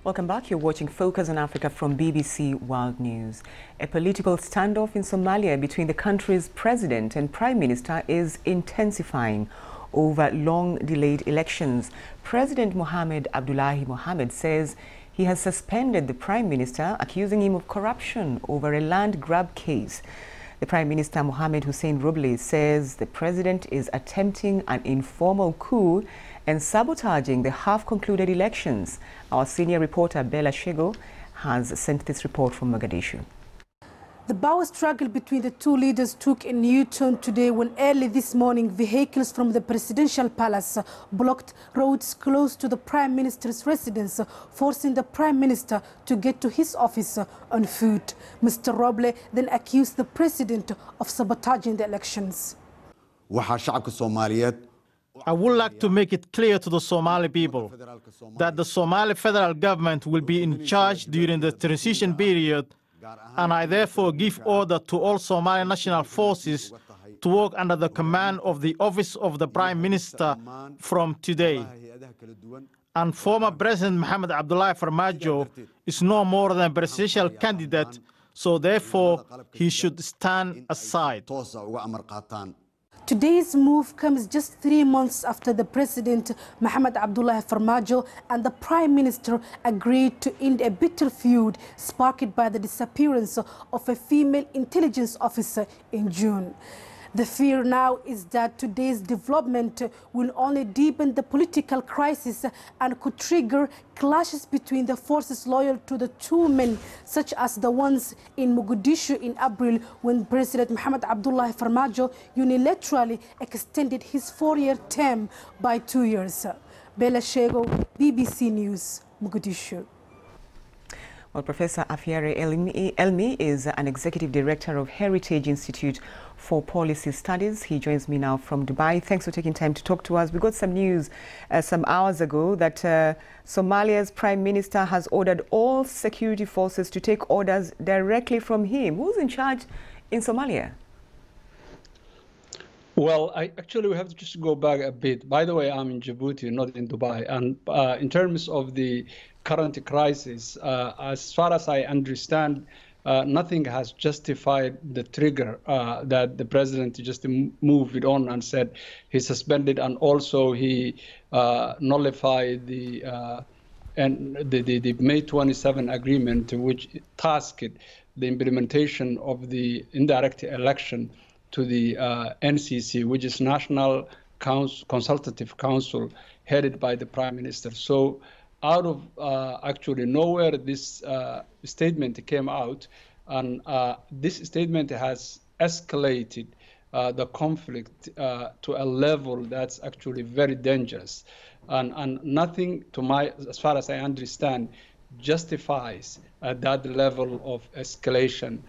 Welcome back. You're watching Focus on Africa from BBC World News. A political standoff in Somalia between the country's president and prime minister is intensifying over long-delayed elections. President Mohamed Abdullahi Mohamed says he has suspended the prime minister, accusing him of corruption over a land grab case. The Prime Minister Mohamed Rooble says the president is attempting an informal coup and sabotaging the half-concluded elections. Our senior reporter Bella Shego has sent this report from Mogadishu. The power struggle between the two leaders took a new turn today when early this morning vehicles from the presidential palace blocked roads close to the Prime Minister's residence, forcing the Prime Minister to get to his office on foot. Mr. Rooble then accused the president of sabotaging the elections. I would like to make it clear to the Somali people that the Somali federal government will be in charge during the transition period, and I therefore give order to all Somali national forces to work under the command of the Office of the Prime Minister from today. And former President Mohamed Abdullahi Farmaajo is no more than a presidential candidate, so therefore he should stand aside. Today's move comes just 3 months after the President Mohamed Abdullahi Farmaajo and the Prime Minister agreed to end a bitter feud sparked by the disappearance of a female intelligence officer in June. The fear now is that today's development will only deepen the political crisis and could trigger clashes between the forces loyal to the two men, such as the ones in Mogadishu in April when President Mohamed Abdullahi Farmaajo unilaterally extended his 4-year term by 2 years. Bella Shego, BBC News, Mogadishu. Well, Professor Afiare Elmi is an executive director of Heritage Institute for Policy Studies. He joins me now from Dubai. Thanks for taking time to talk to us. We got some news some hours ago that Somalia's Prime Minister has ordered all security forces to take orders directly from him. Who's in charge in Somalia? Well, actually, we have to just go back a bit. By the way, I'm in Djibouti, not in Dubai. And in terms of the current crisis, as far as I understand, nothing has justified the trigger that the president just moved it on and said he suspended, and also he nullified the May 27 agreement, which tasked the implementation of the indirect election to the NCC, which is National Consultative Council, headed by the Prime Minister. So out of actually nowhere, this statement came out, and this statement has escalated the conflict to a level that's actually very dangerous, and nothing, as far as I understand, justifies that level of escalation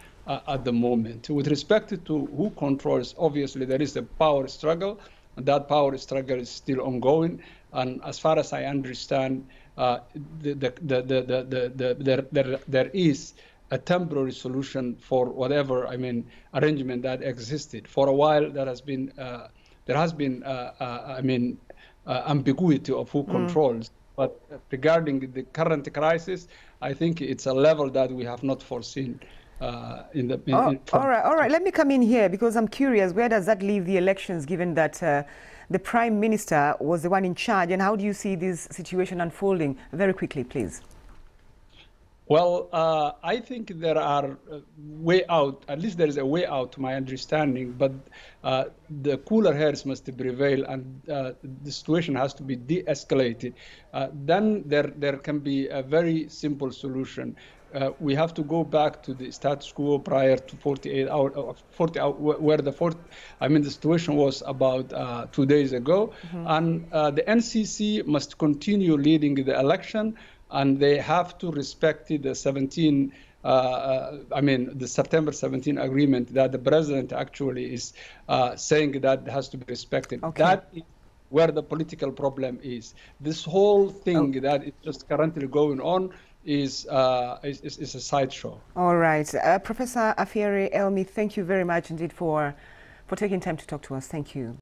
at the moment. With respect to who controls, obviously there is a power struggle, and that power struggle is still ongoing. And as far as I understand, there is a temporary solution for whatever arrangement that existed. For a while, there has been ambiguity of who controls. But regarding the current crisis, I think it's a level that we have not foreseen. All right. Let me come in here because I'm curious. Where does that leave the elections, given that the Prime Minister was the one in charge, and how do you see this situation unfolding? Very quickly, please. Well, I think there are way out. At least there is a way out, to my understanding. But the cooler heads must prevail, and the situation has to be de-escalated. Then there can be a very simple solution. We have to go back to the status quo prior to 48 hours, where the situation was about 2 days ago. And the NCC must continue leading the election, and they have to respect the the September 17 agreement that the president actually is saying that has to be respected. Okay. That is where the political problem is. This whole thing that is just currently going on is a sideshow. All right. Professor Afiare Elmi, thank you very much indeed for taking time to talk to us. Thank you.